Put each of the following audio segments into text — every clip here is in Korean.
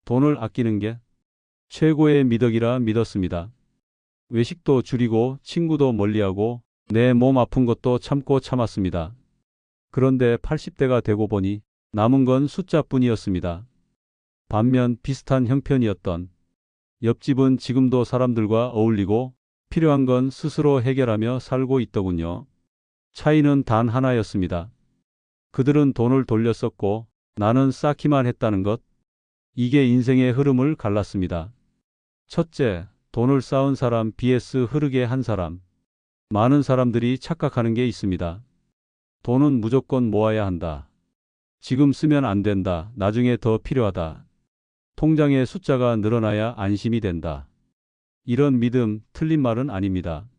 돈을 아끼는 게 최고의 미덕이라 믿었습니다. 외식도 줄이고 친구도 멀리하고 내 몸 아픈 것도 참고 참았습니다. 그런데 80대가 되고 보니 남은 건 숫자뿐이었습니다. 반면 비슷한 형편이었던 옆집은 지금도 사람들과 어울리고 필요한 건 스스로 해결하며 살고 있더군요. 차이는 단 하나였습니다. 그들은 돈을 돌렸었고 나는 쌓기만 했다는 것. 이게 인생의 흐름을 갈랐습니다. 첫째, 돈을 쌓은 사람 vs 흐르게 한 사람. 많은 사람들이 착각하는 게 있습니다. 돈은 무조건 모아야 한다. 지금 쓰면 안 된다. 나중에 더 필요하다. 통장의 숫자가 늘어나야 안심이 된다. 이런 믿음, 틀린 말은 아닙니다.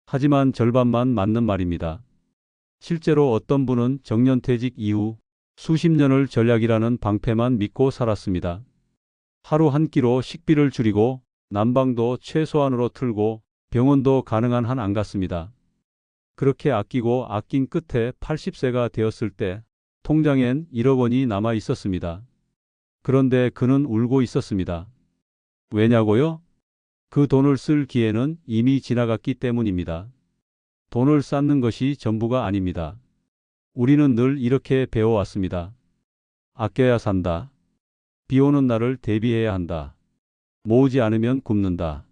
하지만 절반만 맞는 말입니다. 실제로 어떤 분은 정년퇴직 이후 수십 년을 전략이라는 방패만 믿고 살았습니다. 하루 한 끼로 식비를 줄이고 난방도 최소한으로 틀고 병원도 가능한 한 안 갔습니다. 그렇게 아끼고 아낀 끝에 80세가 되었을 때 통장엔 1억 원이 남아 있었습니다. 그런데 그는 울고 있었습니다. 왜냐고요? 그 돈을 쓸 기회는 이미 지나갔기 때문입니다. 돈을 쌓는 것이 전부가 아닙니다. 우리는 늘 이렇게 배워왔습니다. 아껴야 산다. 비 오는 날을 대비해야 한다. 모으지 않으면 굶는다.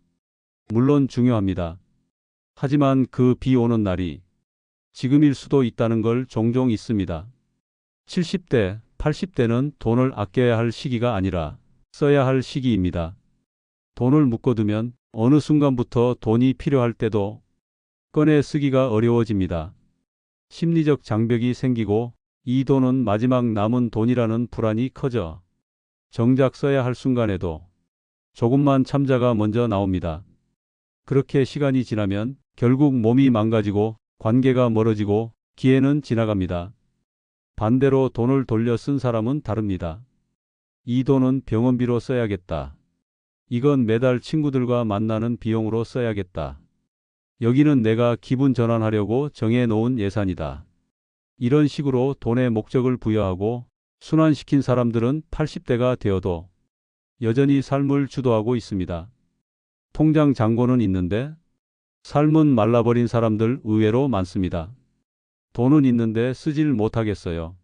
물론 중요합니다. 하지만 그 비 오는 날이 지금일 수도 있다는 걸 종종 잊습니다. 70대, 80대는 돈을 아껴야 할 시기가 아니라 써야 할 시기입니다. 돈을 묶어두면 어느 순간부터 돈이 필요할 때도 꺼내 쓰기가 어려워집니다. 심리적 장벽이 생기고 이 돈은 마지막 남은 돈이라는 불안이 커져 정작 써야 할 순간에도 조금만 참자가 먼저 나옵니다. 그렇게 시간이 지나면 결국 몸이 망가지고 관계가 멀어지고 기회는 지나갑니다. 반대로 돈을 돌려 쓴 사람은 다릅니다. 이 돈은 병원비로 써야겠다. 이건 매달 친구들과 만나는 비용으로 써야겠다. 여기는 내가 기분 전환하려고 정해놓은 예산이다. 이런 식으로 돈에 목적을 부여하고 순환시킨 사람들은 80대가 되어도 여전히 삶을 주도하고 있습니다. 통장 잔고는 있는데 삶은 말라버린 사람들 의외로 많습니다. 돈은 있는데 쓰질 못하겠어요.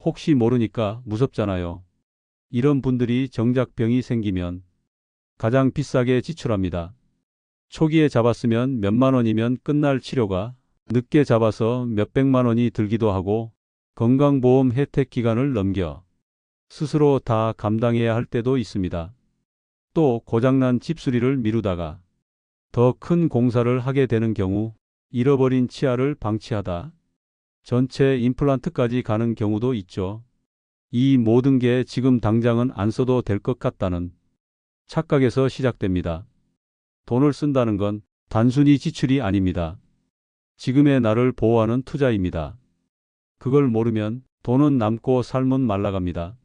혹시 모르니까 무섭잖아요. 이런 분들이 정작 병이 생기면 가장 비싸게 지출합니다. 초기에 잡았으면 몇만 원이면 끝날 치료가 늦게 잡아서 몇백만 원이 들기도 하고 건강보험 혜택 기간을 넘겨 스스로 다 감당해야 할 때도 있습니다. 또 고장난 집 수리를 미루다가 더 큰 공사를 하게 되는 경우 잃어버린 치아를 방치하다 전체 임플란트까지 가는 경우도 있죠. 이 모든 게 지금 당장은 안 써도 될 것 같다는 착각에서 시작됩니다. 돈을 쓴다는 건 단순히 지출이 아닙니다. 지금의 나를 보호하는 투자입니다. 그걸 모르면 돈은 남고 삶은 말라갑니다.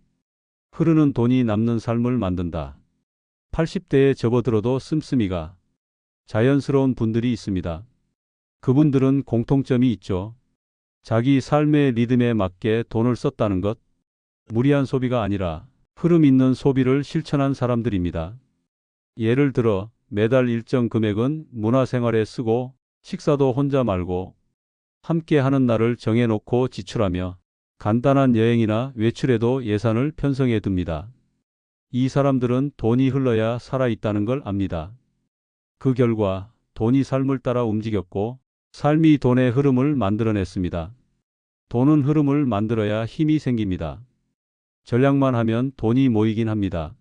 흐르는 돈이 남는 삶을 만든다. 80대에 접어들어도 씀씀이가 자연스러운 분들이 있습니다. 그분들은 공통점이 있죠. 자기 삶의 리듬에 맞게 돈을 썼다는 것, 무리한 소비가 아니라 흐름 있는 소비를 실천한 사람들입니다. 예를 들어 매달 일정 금액은 문화생활에 쓰고 식사도 혼자 말고 함께 하는 날을 정해놓고 지출하며 간단한 여행이나 외출에도 예산을 편성해 둡니다. 이 사람들은 돈이 흘러야 살아있다는 걸 압니다. 그 결과 돈이 삶을 따라 움직였고 삶이 돈의 흐름을 만들어냈습니다. 돈은 흐름을 만들어야 힘이 생깁니다. 전략만 하면 돈이 모이긴 합니다.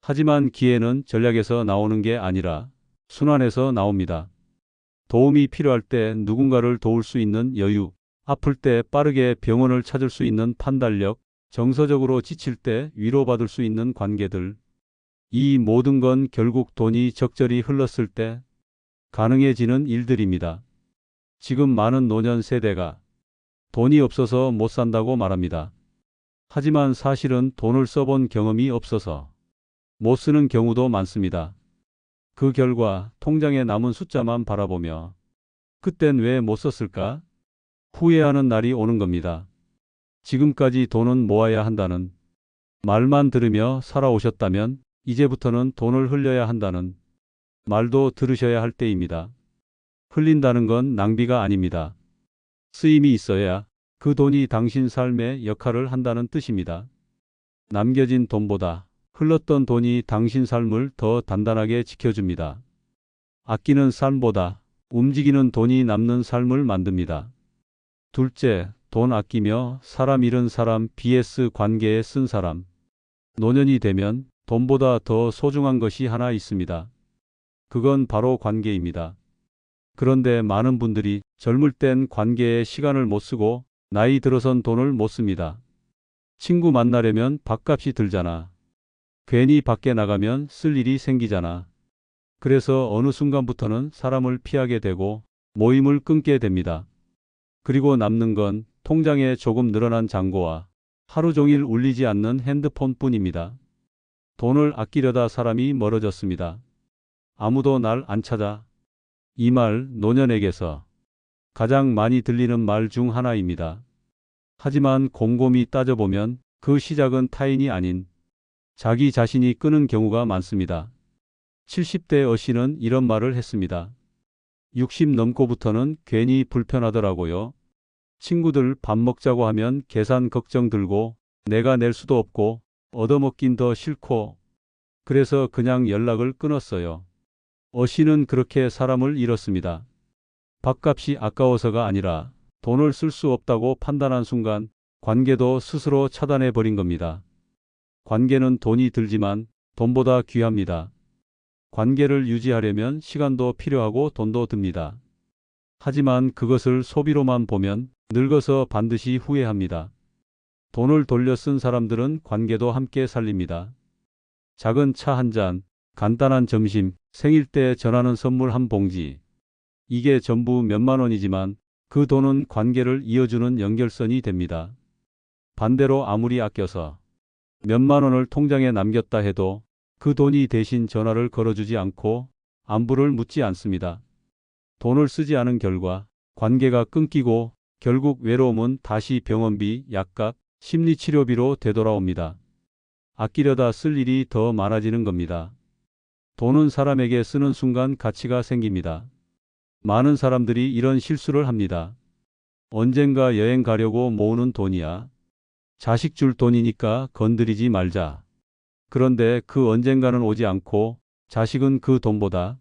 하지만 기회는 전략에서 나오는 게 아니라 순환에서 나옵니다. 도움이 필요할 때 누군가를 도울 수 있는 여유, 아플 때 빠르게 병원을 찾을 수 있는 판단력, 정서적으로 지칠 때 위로받을 수 있는 관계들. 이 모든 건 결국 돈이 적절히 흘렀을 때 가능해지는 일들입니다. 지금 많은 노년 세대가 돈이 없어서 못 산다고 말합니다. 하지만 사실은 돈을 써본 경험이 없어서 못 쓰는 경우도 많습니다. 그 결과 통장에 남은 숫자만 바라보며 그땐 왜 못 썼을까? 후회하는 날이 오는 겁니다. 지금까지 돈은 모아야 한다는 말만 들으며 살아오셨다면 이제부터는 돈을 흘려야 한다는 말도 들으셔야 할 때입니다. 흘린다는 건 낭비가 아닙니다. 쓰임이 있어야 그 돈이 당신 삶의 역할을 한다는 뜻입니다. 남겨진 돈보다 흘렀던 돈이 당신 삶을 더 단단하게 지켜줍니다. 아끼는 삶보다 움직이는 돈이 남는 삶을 만듭니다. 둘째, 돈 아끼며 사람 잃은 사람 vs 관계에 쓴 사람. 노년이 되면 돈보다 더 소중한 것이 하나 있습니다. 그건 바로 관계입니다. 그런데 많은 분들이 젊을 땐 관계에 시간을 못 쓰고 나이 들어선 돈을 못 씁니다. 친구 만나려면 밥값이 들잖아. 괜히 밖에 나가면 쓸 일이 생기잖아. 그래서 어느 순간부터는 사람을 피하게 되고 모임을 끊게 됩니다. 그리고 남는 건 통장에 조금 늘어난 잔고와 하루 종일 울리지 않는 핸드폰뿐입니다. 돈을 아끼려다 사람이 멀어졌습니다. 아무도 날 안 찾아. 이 말 노년에게서 가장 많이 들리는 말 중 하나입니다. 하지만 곰곰이 따져보면 그 시작은 타인이 아닌 자기 자신이 끄는 경우가 많습니다. 70대 어씨는 이런 말을 했습니다. 60 넘고부터는 괜히 불편하더라고요. 친구들 밥 먹자고 하면 계산 걱정 들고 내가 낼 수도 없고 얻어먹긴 더 싫고 그래서 그냥 연락을 끊었어요. 어씨는 그렇게 사람을 잃었습니다. 밥값이 아까워서가 아니라 돈을 쓸 수 없다고 판단한 순간 관계도 스스로 차단해 버린 겁니다. 관계는 돈이 들지만 돈보다 귀합니다. 관계를 유지하려면 시간도 필요하고 돈도 듭니다. 하지만 그것을 소비로만 보면 늙어서 반드시 후회합니다. 돈을 돌려 쓴 사람들은 관계도 함께 살립니다. 작은 차 한 잔, 간단한 점심, 생일 때 전하는 선물 한 봉지. 이게 전부 몇만 원이지만 그 돈은 관계를 이어주는 연결선이 됩니다. 반대로 아무리 아껴서 몇만 원을 통장에 남겼다 해도 그 돈이 대신 전화를 걸어주지 않고 안부를 묻지 않습니다. 돈을 쓰지 않은 결과 관계가 끊기고 결국 외로움은 다시 병원비, 약값, 심리치료비로 되돌아옵니다. 아끼려다 쓸 일이 더 많아지는 겁니다. 돈은 사람에게 쓰는 순간 가치가 생깁니다. 많은 사람들이 이런 실수를 합니다. 언젠가 여행 가려고 모으는 돈이야. 자식 줄 돈이니까 건드리지 말자. 그런데 그 언젠가는 오지 않고 자식은 그 돈보다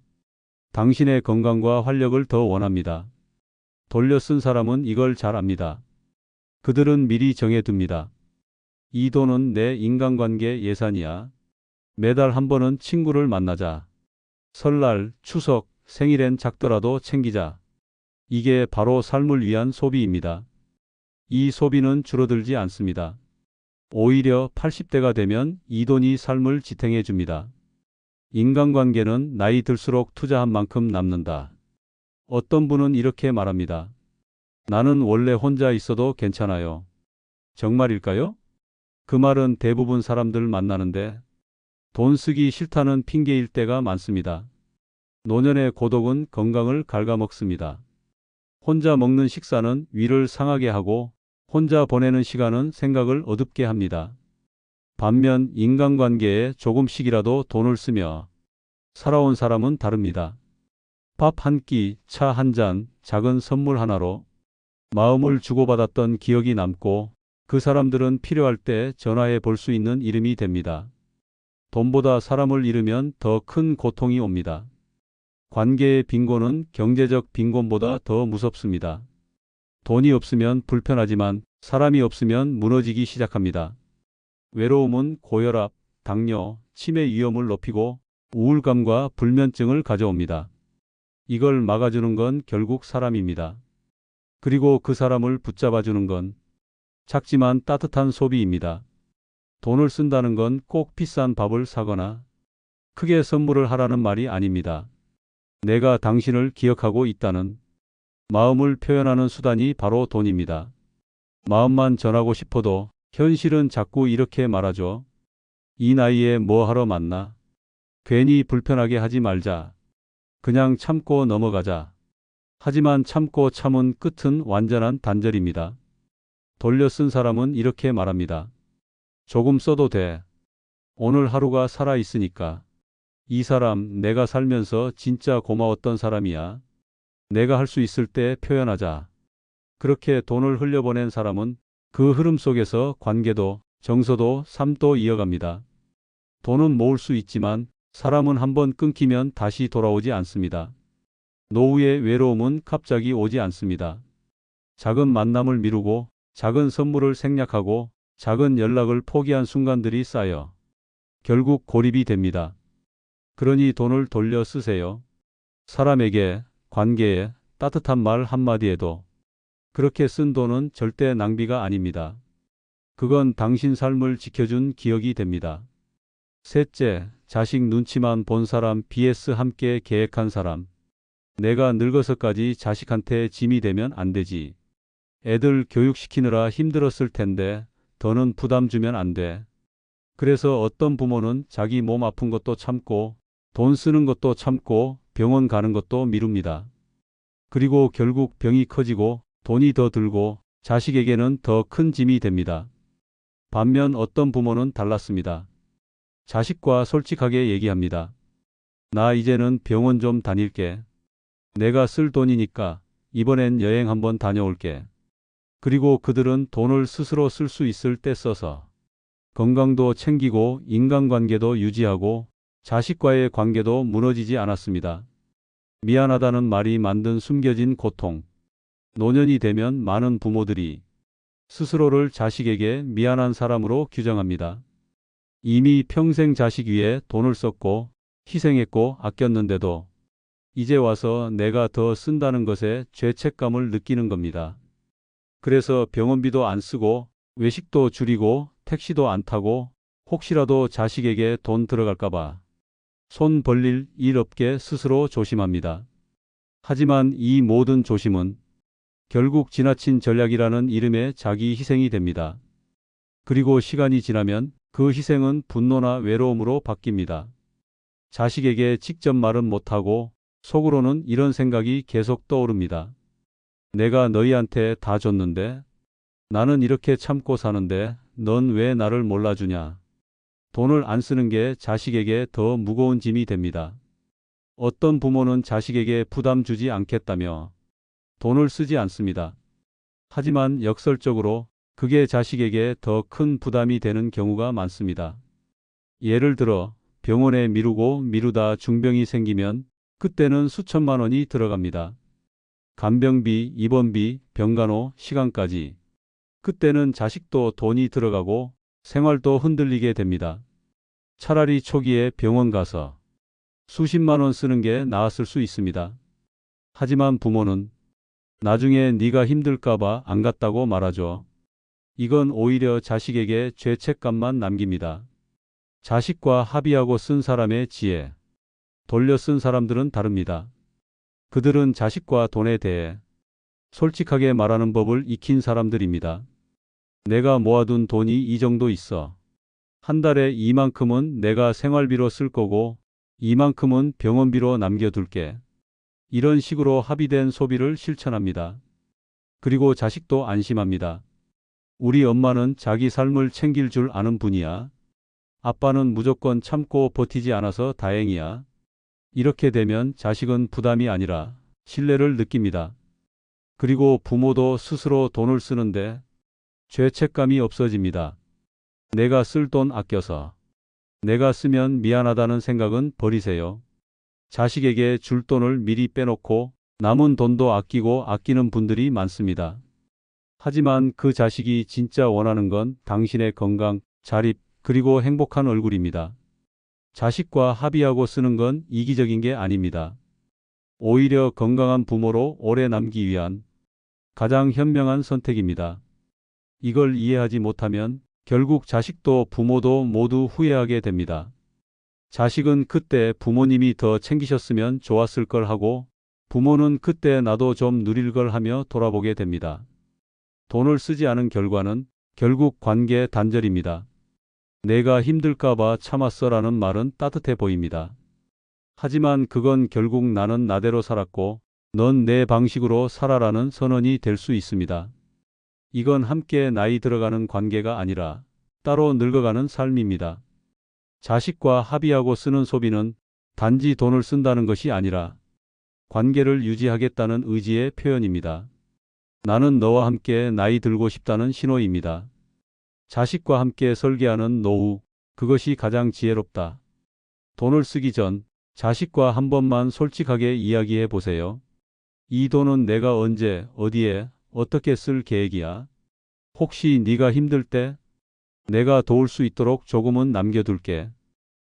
당신의 건강과 활력을 더 원합니다. 돌려 쓴 사람은 이걸 잘 압니다. 그들은 미리 정해둡니다. 이 돈은 내 인간관계 예산이야. 매달 한 번은 친구를 만나자. 설날, 추석, 생일엔 작더라도 챙기자. 이게 바로 삶을 위한 소비입니다. 이 소비는 줄어들지 않습니다. 오히려 80대가 되면 이 돈이 삶을 지탱해 줍니다. 인간관계는 나이 들수록 투자한 만큼 남는다. 어떤 분은 이렇게 말합니다. 나는 원래 혼자 있어도 괜찮아요. 정말일까요? 그 말은 대부분 사람들 만나는데 돈 쓰기 싫다는 핑계일 때가 많습니다. 노년의 고독은 건강을 갉아먹습니다. 혼자 먹는 식사는 위를 상하게 하고 혼자 보내는 시간은 생각을 어둡게 합니다. 반면 인간관계에 조금씩이라도 돈을 쓰며 살아온 사람은 다릅니다. 밥 한 끼, 차 한 잔, 작은 선물 하나로 마음을 주고받았던 기억이 남고 그 사람들은 필요할 때 전화해 볼 수 있는 이름이 됩니다. 돈보다 사람을 잃으면 더 큰 고통이 옵니다. 관계의 빈곤은 경제적 빈곤보다 더 무섭습니다. 돈이 없으면 불편하지만 사람이 없으면 무너지기 시작합니다. 외로움은 고혈압, 당뇨, 치매 위험을 높이고 우울감과 불면증을 가져옵니다. 이걸 막아주는 건 결국 사람입니다. 그리고 그 사람을 붙잡아주는 건 작지만 따뜻한 소비입니다. 돈을 쓴다는 건 꼭 비싼 밥을 사거나 크게 선물을 하라는 말이 아닙니다. 내가 당신을 기억하고 있다는 마음을 표현하는 수단이 바로 돈입니다. 마음만 전하고 싶어도 현실은 자꾸 이렇게 말하죠. 이 나이에 뭐 하러 만나? 괜히 불편하게 하지 말자. 그냥 참고 넘어가자. 하지만 참고 참은 끝은 완전한 단절입니다. 돌려 쓴 사람은 이렇게 말합니다. 조금 써도 돼. 오늘 하루가 살아 있으니까. 이 사람 내가 살면서 진짜 고마웠던 사람이야. 내가 할 수 있을 때 표현하자. 그렇게 돈을 흘려보낸 사람은 그 흐름 속에서 관계도 정서도 삶도 이어갑니다. 돈은 모을 수 있지만 사람은 한번 끊기면 다시 돌아오지 않습니다. 노후의 외로움은 갑자기 오지 않습니다. 작은 만남을 미루고 작은 선물을 생략하고 작은 연락을 포기한 순간들이 쌓여 결국 고립이 됩니다. 그러니 돈을 돌려 쓰세요. 사람에게, 관계에 따뜻한 말 한마디에도 그렇게 쓴 돈은 절대 낭비가 아닙니다. 그건 당신 삶을 지켜준 기억이 됩니다. 셋째, 자식 눈치만 본 사람 vs 함께 계획한 사람. 내가 늙어서까지 자식한테 짐이 되면 안 되지. 애들 교육시키느라 힘들었을 텐데 더는 부담 주면 안 돼. 그래서 어떤 부모는 자기 몸 아픈 것도 참고 돈 쓰는 것도 참고 병원 가는 것도 미룹니다. 그리고 결국 병이 커지고 돈이 더 들고 자식에게는 더 큰 짐이 됩니다. 반면 어떤 부모는 달랐습니다. 자식과 솔직하게 얘기합니다. 나 이제는 병원 좀 다닐게. 내가 쓸 돈이니까 이번엔 여행 한번 다녀올게. 그리고 그들은 돈을 스스로 쓸 수 있을 때 써서 건강도 챙기고 인간관계도 유지하고 자식과의 관계도 무너지지 않았습니다. 미안하다는 말이 만든 숨겨진 고통. 노년이 되면 많은 부모들이 스스로를 자식에게 미안한 사람으로 규정합니다. 이미 평생 자식 위해 돈을 썼고 희생했고 아꼈는데도 이제 와서 내가 더 쓴다는 것에 죄책감을 느끼는 겁니다. 그래서 병원비도 안 쓰고 외식도 줄이고 택시도 안 타고 혹시라도 자식에게 돈 들어갈까봐 손 벌릴 일 없게 스스로 조심합니다. 하지만 이 모든 조심은 결국 지나친 전략이라는 이름의 자기 희생이 됩니다. 그리고 시간이 지나면 그 희생은 분노나 외로움으로 바뀝니다. 자식에게 직접 말은 못하고 속으로는 이런 생각이 계속 떠오릅니다. 내가 너희한테 다 줬는데 나는 이렇게 참고 사는데 넌 왜 나를 몰라주냐. 돈을 안 쓰는 게 자식에게 더 무거운 짐이 됩니다. 어떤 부모는 자식에게 부담 주지 않겠다며 돈을 쓰지 않습니다. 하지만 역설적으로 그게 자식에게 더 큰 부담이 되는 경우가 많습니다. 예를 들어 병원에 미루고 미루다 중병이 생기면 그때는 수천만 원이 들어갑니다. 간병비, 입원비, 병간호, 시간까지. 그때는 자식도 돈이 들어가고 생활도 흔들리게 됩니다. 차라리 초기에 병원 가서 수십만 원 쓰는 게 나았을 수 있습니다. 하지만 부모는 나중에 네가 힘들까봐 안 갔다고 말하죠. 이건 오히려 자식에게 죄책감만 남깁니다. 자식과 합의하고 쓴 사람의 지혜, 돌려 쓴 사람들은 다릅니다. 그들은 자식과 돈에 대해 솔직하게 말하는 법을 익힌 사람들입니다. 내가 모아둔 돈이 이 정도 있어. 한 달에 이만큼은 내가 생활비로 쓸 거고 이만큼은 병원비로 남겨둘게. 이런 식으로 합의된 소비를 실천합니다. 그리고 자식도 안심합니다. 우리 엄마는 자기 삶을 챙길 줄 아는 분이야. 아빠는 무조건 참고 버티지 않아서 다행이야. 이렇게 되면 자식은 부담이 아니라 신뢰를 느낍니다. 그리고 부모도 스스로 돈을 쓰는데 죄책감이 없어집니다. 내가 쓸 돈 아껴서 내가 쓰면 미안하다는 생각은 버리세요. 자식에게 줄 돈을 미리 빼놓고 남은 돈도 아끼고 아끼는 분들이 많습니다. 하지만 그 자식이 진짜 원하는 건 당신의 건강, 자립, 그리고 행복한 얼굴입니다. 자식과 합의하고 쓰는 건 이기적인 게 아닙니다. 오히려 건강한 부모로 오래 남기 위한 가장 현명한 선택입니다. 이걸 이해하지 못하면 결국 자식도 부모도 모두 후회하게 됩니다. 자식은 그때 부모님이 더 챙기셨으면 좋았을 걸 하고 부모는 그때 나도 좀 누릴 걸 하며 돌아보게 됩니다. 돈을 쓰지 않은 결과는 결국 관계 단절입니다. 내가 힘들까봐 참았어라는 말은 따뜻해 보입니다. 하지만 그건 결국 나는 나대로 살았고 넌 내 방식으로 살아라는 선언이 될 수 있습니다. 이건 함께 나이 들어가는 관계가 아니라 따로 늙어가는 삶입니다. 자식과 합의하고 쓰는 소비는 단지 돈을 쓴다는 것이 아니라 관계를 유지하겠다는 의지의 표현입니다. 나는 너와 함께 나이 들고 싶다는 신호입니다. 자식과 함께 설계하는 노후, 그것이 가장 지혜롭다. 돈을 쓰기 전 자식과 한 번만 솔직하게 이야기해 보세요. 이 돈은 내가 언제, 어디에, 어떻게 쓸 계획이야? 혹시 네가 힘들 때 내가 도울 수 있도록 조금은 남겨둘게.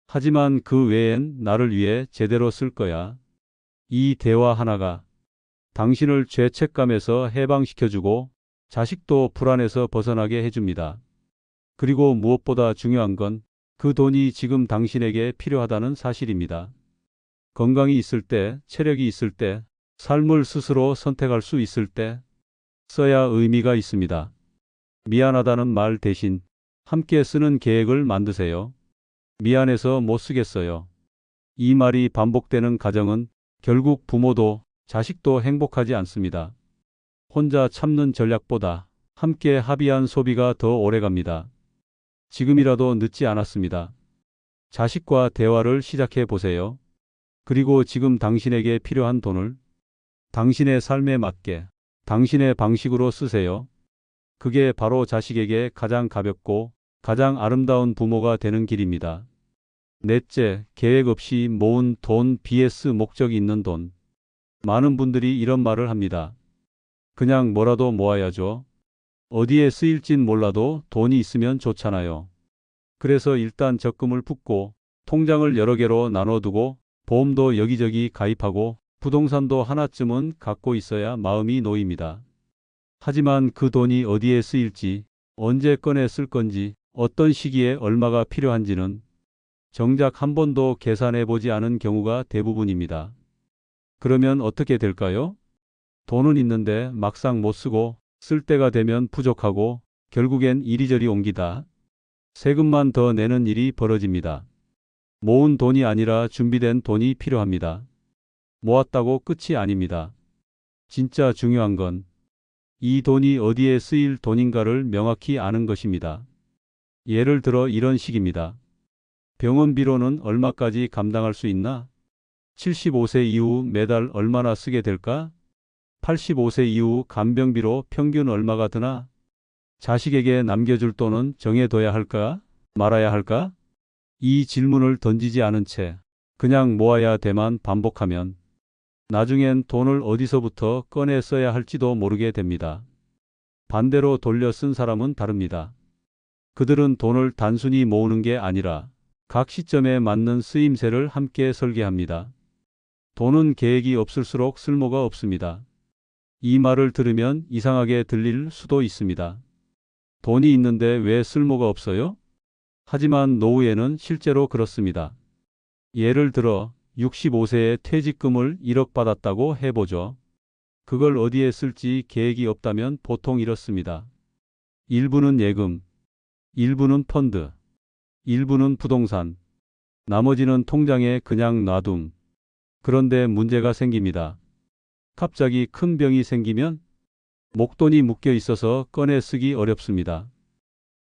하지만 그 외엔 나를 위해 제대로 쓸 거야. 이 대화 하나가 당신을 죄책감에서 해방시켜주고 자식도 불안에서 벗어나게 해줍니다. 그리고 무엇보다 중요한 건 그 돈이 지금 당신에게 필요하다는 사실입니다. 건강이 있을 때, 체력이 있을 때, 삶을 스스로 선택할 수 있을 때 써야 의미가 있습니다. 미안하다는 말 대신 함께 쓰는 계획을 만드세요. 미안해서 못 쓰겠어요. 이 말이 반복되는 가정은 결국 부모도 자식도 행복하지 않습니다. 혼자 참는 전략보다 함께 합의한 소비가 더 오래갑니다. 지금이라도 늦지 않았습니다. 자식과 대화를 시작해 보세요. 그리고 지금 당신에게 필요한 돈을 당신의 삶에 맞게 당신의 방식으로 쓰세요. 그게 바로 자식에게 가장 가볍고 가장 아름다운 부모가 되는 길입니다. 넷째, 계획 없이 모은 돈 vs 목적이 있는 돈. 많은 분들이 이런 말을 합니다. 그냥 뭐라도 모아야죠. 어디에 쓰일진 몰라도 돈이 있으면 좋잖아요. 그래서 일단 적금을 붓고 통장을 여러 개로 나눠두고 보험도 여기저기 가입하고 부동산도 하나쯤은 갖고 있어야 마음이 놓입니다. 하지만 그 돈이 어디에 쓰일지, 언제 꺼내 쓸 건지, 어떤 시기에 얼마가 필요한지는 정작 한 번도 계산해 보지 않은 경우가 대부분입니다. 그러면 어떻게 될까요? 돈은 있는데 막상 못 쓰고 쓸 때가 되면 부족하고 결국엔 이리저리 옮기다 세금만 더 내는 일이 벌어집니다. 모은 돈이 아니라 준비된 돈이 필요합니다. 모았다고 끝이 아닙니다. 진짜 중요한 건 이 돈이 어디에 쓰일 돈인가를 명확히 아는 것입니다. 예를 들어 이런 식입니다. 병원비로는 얼마까지 감당할 수 있나? 75세 이후 매달 얼마나 쓰게 될까? 85세 이후 간병비로 평균 얼마가 드나? 자식에게 남겨줄 돈은 정해둬야 할까? 말아야 할까? 이 질문을 던지지 않은 채 그냥 모아야 돼만 반복하면 나중엔 돈을 어디서부터 꺼내 써야 할지도 모르게 됩니다. 반대로 돌려 쓴 사람은 다릅니다. 그들은 돈을 단순히 모으는 게 아니라 각 시점에 맞는 쓰임새를 함께 설계합니다. 돈은 계획이 없을수록 쓸모가 없습니다. 이 말을 들으면 이상하게 들릴 수도 있습니다. 돈이 있는데 왜 쓸모가 없어요? 하지만 노후에는 실제로 그렇습니다. 예를 들어 65세에 퇴직금을 1억 받았다고 해보죠. 그걸 어디에 쓸지 계획이 없다면 보통 이렇습니다. 일부는 예금, 일부는 펀드, 일부는 부동산, 나머지는 통장에 그냥 놔둠. 그런데 문제가 생깁니다. 갑자기 큰 병이 생기면 목돈이 묶여 있어서 꺼내 쓰기 어렵습니다.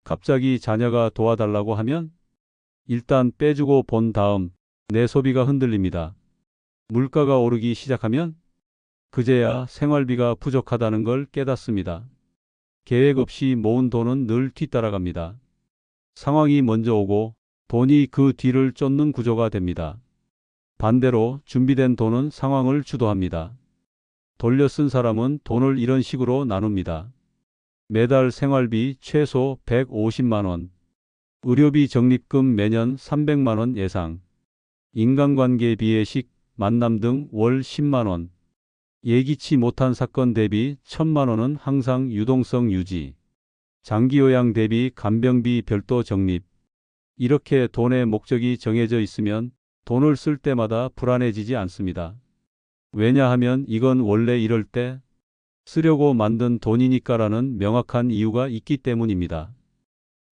갑자기 자녀가 도와달라고 하면 일단 빼주고 본 다음 내 소비가 흔들립니다. 물가가 오르기 시작하면 그제야 생활비가 부족하다는 걸 깨닫습니다. 계획 없이 모은 돈은 늘 뒤따라갑니다. 상황이 먼저 오고 돈이 그 뒤를 쫓는 구조가 됩니다. 반대로 준비된 돈은 상황을 주도합니다. 돌려 쓴 사람은 돈을 이런 식으로 나눕니다. 매달 생활비 최소 150만 원, 의료비 적립금 매년 300만 원 예상, 인간관계 비회식, 만남 등 월 10만 원, 예기치 못한 사건 대비 1,000만 원은 항상 유동성 유지, 장기요양 대비 간병비 별도 적립. 이렇게 돈의 목적이 정해져 있으면 돈을 쓸 때마다 불안해지지 않습니다. 왜냐하면 이건 원래 이럴 때 쓰려고 만든 돈이니까라는 명확한 이유가 있기 때문입니다.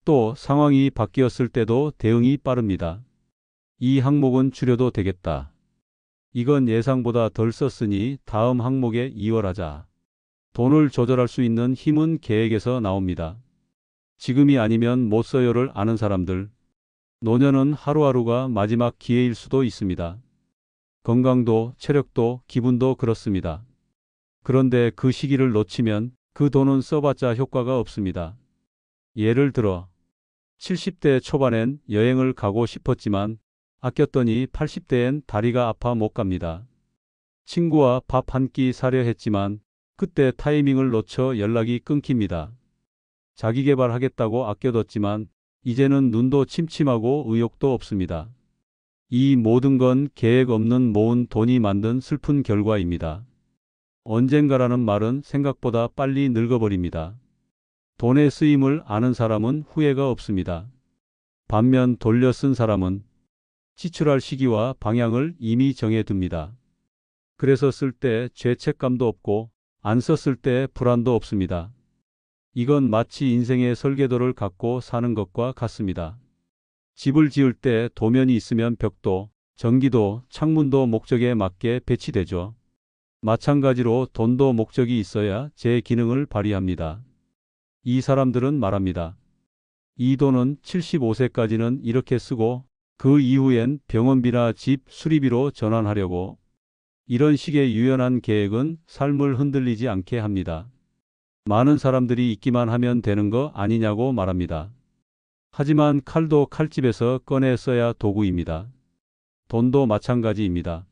또 상황이 바뀌었을 때도 대응이 빠릅니다. 이 항목은 줄여도 되겠다. 이건 예상보다 덜 썼으니 다음 항목에 이월하자. 돈을 조절할 수 있는 힘은 계획에서 나옵니다. 지금이 아니면 못 써요를 아는 사람들. 노년은 하루하루가 마지막 기회일 수도 있습니다. 건강도, 체력도, 기분도 그렇습니다. 그런데 그 시기를 놓치면 그 돈은 써봤자 효과가 없습니다. 예를 들어 70대 초반엔 여행을 가고 싶었지만 아꼈더니 80대엔 다리가 아파 못 갑니다. 친구와 밥 한 끼 사려 했지만 그때 타이밍을 놓쳐 연락이 끊깁니다. 자기계발하겠다고 아껴뒀지만 이제는 눈도 침침하고 의욕도 없습니다. 이 모든 건 계획 없는 모은 돈이 만든 슬픈 결과입니다. 언젠가라는 말은 생각보다 빨리 늙어버립니다. 돈의 쓰임을 아는 사람은 후회가 없습니다. 반면 돌려 쓴 사람은 지출할 시기와 방향을 이미 정해둡니다. 그래서 쓸 때 죄책감도 없고 안 썼을 때 불안도 없습니다. 이건 마치 인생의 설계도를 갖고 사는 것과 같습니다. 집을 지을 때 도면이 있으면 벽도, 전기도, 창문도 목적에 맞게 배치되죠. 마찬가지로 돈도 목적이 있어야 제 기능을 발휘합니다. 이 사람들은 말합니다. 이 돈은 75세까지는 이렇게 쓰고 그 이후엔 병원비나 집 수리비로 전환하려고. 이런 식의 유연한 계획은 삶을 흔들리지 않게 합니다. 많은 사람들이 있기만 하면 되는 거 아니냐고 말합니다. 하지만 칼도 칼집에서 꺼내 써야 도구입니다. 돈도 마찬가지입니다.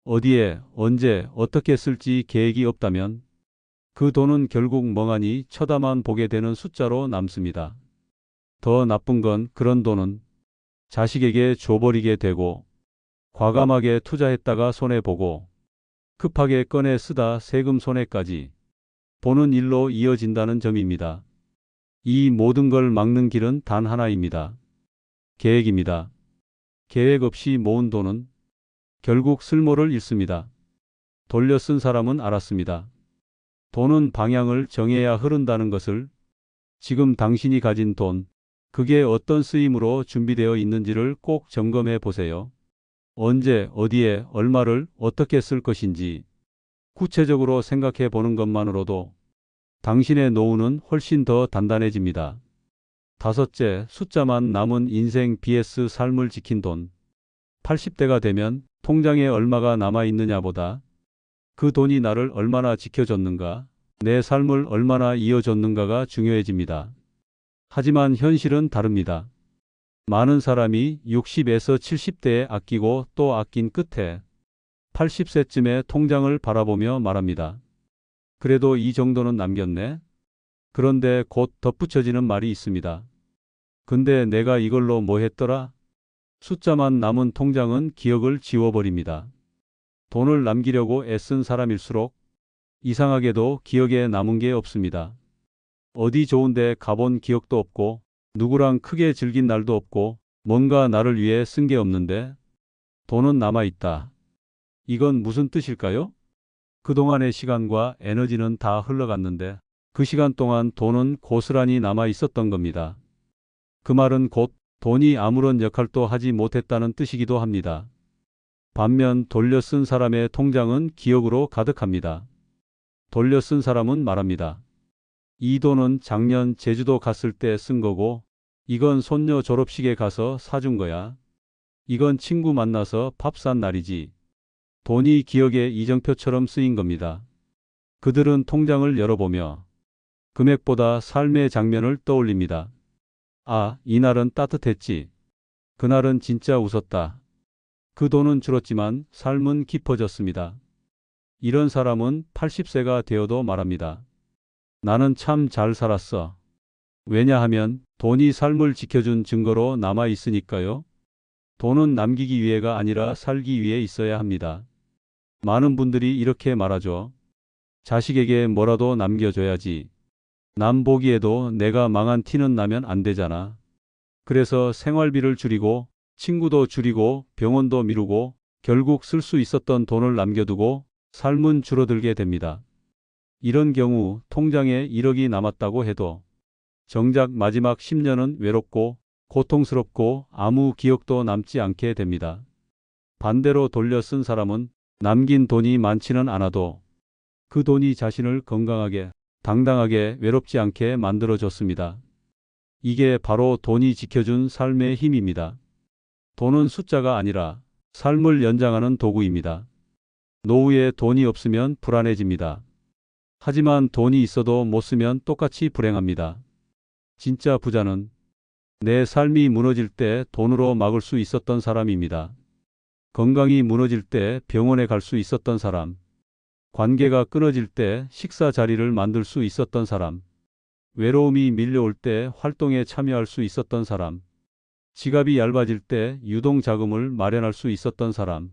어디에, 언제, 어떻게 쓸지 계획이 없다면 그 돈은 결국 멍하니 쳐다만 보게 되는 숫자로 남습니다. 더 나쁜 건 그런 돈은 자식에게 줘버리게 되고 과감하게 투자했다가 손해보고 급하게 꺼내 쓰다 세금 손해까지 보는 일로 이어진다는 점입니다. 이 모든 걸 막는 길은 단 하나입니다. 계획입니다. 계획 없이 모은 돈은 결국 쓸모를 잃습니다. 돌려 쓴 사람은 알았습니다. 돈은 방향을 정해야 흐른다는 것을. 지금 당신이 가진 돈, 그게 어떤 쓰임으로 준비되어 있는지를 꼭 점검해 보세요. 언제, 어디에, 얼마를 어떻게 쓸 것인지 구체적으로 생각해 보는 것만으로도 당신의 노후는 훨씬 더 단단해집니다. 다섯째, 숫자만 남은 인생 vs 삶을 지킨 돈. 80대가 되면 통장에 얼마가 남아 있느냐보다 그 돈이 나를 얼마나 지켜줬는가, 내 삶을 얼마나 이어줬는가가 중요해집니다. 하지만 현실은 다릅니다. 많은 사람이 60에서 70대에 아끼고 또 아낀 끝에 80세쯤에 통장을 바라보며 말합니다. 그래도 이 정도는 남겼네. 그런데 곧 덧붙여지는 말이 있습니다. 근데 내가 이걸로 뭐 했더라? 숫자만 남은 통장은 기억을 지워버립니다. 돈을 남기려고 애쓴 사람일수록 이상하게도 기억에 남은 게 없습니다. 어디 좋은데 가본 기억도 없고 누구랑 크게 즐긴 날도 없고 뭔가 나를 위해 쓴 게 없는데 돈은 남아있다. 이건 무슨 뜻일까요? 그동안의 시간과 에너지는 다 흘러갔는데 그 시간 동안 돈은 고스란히 남아 있었던 겁니다. 그 말은 곧 돈이 아무런 역할도 하지 못했다는 뜻이기도 합니다. 반면 돌려 쓴 사람의 통장은 기억으로 가득합니다. 돌려 쓴 사람은 말합니다. 이 돈은 작년 제주도 갔을 때 쓴 거고 이건 손녀 졸업식에 가서 사준 거야. 이건 친구 만나서 밥 산 날이지. 돈이 기억의 이정표처럼 쓰인 겁니다. 그들은 통장을 열어보며 금액보다 삶의 장면을 떠올립니다. 아, 이날은 따뜻했지. 그날은 진짜 웃었다. 그 돈은 줄었지만 삶은 깊어졌습니다. 이런 사람은 80세가 되어도 말합니다. 나는 참 잘 살았어. 왜냐하면 돈이 삶을 지켜준 증거로 남아 있으니까요. 돈은 남기기 위해가 아니라 살기 위해 있어야 합니다. 많은 분들이 이렇게 말하죠. 자식에게 뭐라도 남겨줘야지. 남 보기에도 내가 망한 티는 나면 안 되잖아. 그래서 생활비를 줄이고 친구도 줄이고 병원도 미루고 결국 쓸 수 있었던 돈을 남겨두고 삶은 줄어들게 됩니다. 이런 경우 통장에 1억이 남았다고 해도 정작 마지막 10년은 외롭고 고통스럽고 아무 기억도 남지 않게 됩니다. 반대로 돌려 쓴 사람은 남긴 돈이 많지는 않아도 그 돈이 자신을 건강하게, 당당하게 외롭지 않게 만들어줬습니다. 이게 바로 돈이 지켜준 삶의 힘입니다. 돈은 숫자가 아니라 삶을 연장하는 도구입니다. 노후에 돈이 없으면 불안해집니다. 하지만 돈이 있어도 못 쓰면 똑같이 불행합니다. 진짜 부자는 내 삶이 무너질 때 돈으로 막을 수 있었던 사람입니다. 건강이 무너질 때 병원에 갈 수 있었던 사람, 관계가 끊어질 때 식사 자리를 만들 수 있었던 사람, 외로움이 밀려올 때 활동에 참여할 수 있었던 사람, 지갑이 얇아질 때 유동 자금을 마련할 수 있었던 사람,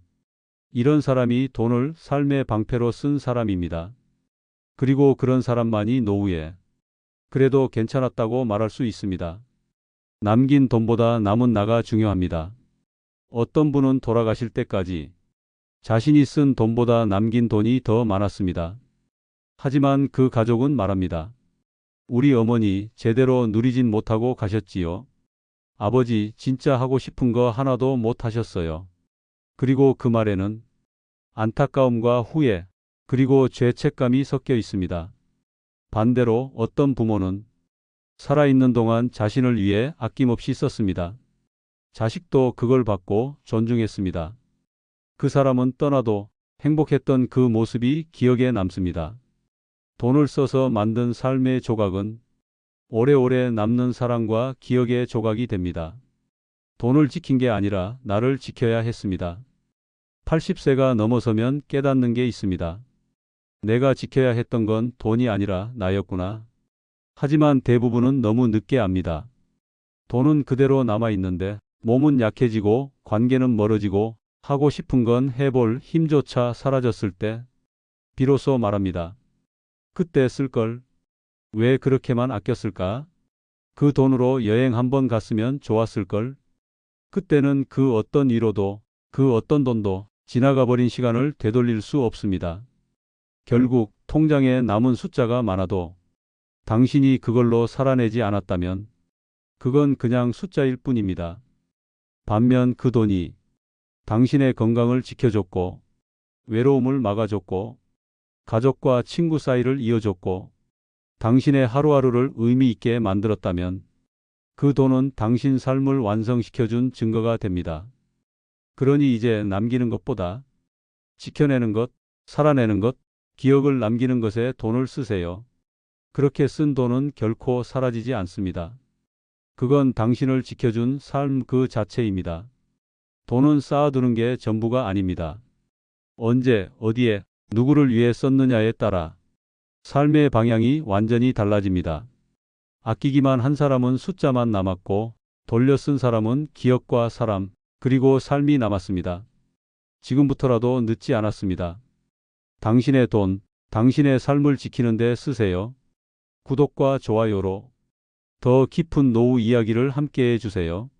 이런 사람이 돈을 삶의 방패로 쓴 사람입니다. 그리고 그런 사람만이 노후에 그래도 괜찮았다고 말할 수 있습니다. 남긴 돈보다 남은 나가 중요합니다. 어떤 분은 돌아가실 때까지 자신이 쓴 돈보다 남긴 돈이 더 많았습니다. 하지만 그 가족은 말합니다. 우리 어머니 제대로 누리진 못하고 가셨지요. 아버지 진짜 하고 싶은 거 하나도 못 하셨어요. 그리고 그 말에는 안타까움과 후회, 그리고 죄책감이 섞여 있습니다. 반대로 어떤 부모는 살아있는 동안 자신을 위해 아낌없이 썼습니다. 자식도 그걸 받고 존중했습니다. 그 사람은 떠나도 행복했던 그 모습이 기억에 남습니다. 돈을 써서 만든 삶의 조각은 오래오래 남는 사랑과 기억의 조각이 됩니다. 돈을 지킨 게 아니라 나를 지켜야 했습니다. 80세가 넘어서면 깨닫는 게 있습니다. 내가 지켜야 했던 건 돈이 아니라 나였구나. 하지만 대부분은 너무 늦게 압니다. 돈은 그대로 남아있는데 몸은 약해지고 관계는 멀어지고 하고 싶은 건 해볼 힘조차 사라졌을 때 비로소 말합니다. 그때 쓸 걸 왜 그렇게만 아꼈을까? 그 돈으로 여행 한번 갔으면 좋았을 걸. 그때는 그 어떤 위로도 그 어떤 돈도 지나가 버린 시간을 되돌릴 수 없습니다. 결국 통장에 남은 숫자가 많아도 당신이 그걸로 살아내지 않았다면 그건 그냥 숫자일 뿐입니다. 반면 그 돈이 당신의 건강을 지켜줬고 외로움을 막아줬고 가족과 친구 사이를 이어줬고 당신의 하루하루를 의미 있게 만들었다면 그 돈은 당신 삶을 완성시켜준 증거가 됩니다. 그러니 이제 남기는 것보다 지켜내는 것, 살아내는 것, 기억을 남기는 것에 돈을 쓰세요. 그렇게 쓴 돈은 결코 사라지지 않습니다. 그건 당신을 지켜준 삶 그 자체입니다. 돈은 쌓아두는 게 전부가 아닙니다. 언제, 어디에, 누구를 위해 썼느냐에 따라 삶의 방향이 완전히 달라집니다. 아끼기만 한 사람은 숫자만 남았고 돌려 쓴 사람은 기억과 사람, 그리고 삶이 남았습니다. 지금부터라도 늦지 않았습니다. 당신의 돈, 당신의 삶을 지키는 데 쓰세요. 구독과 좋아요로 더 깊은 노후 이야기를 함께 해주세요.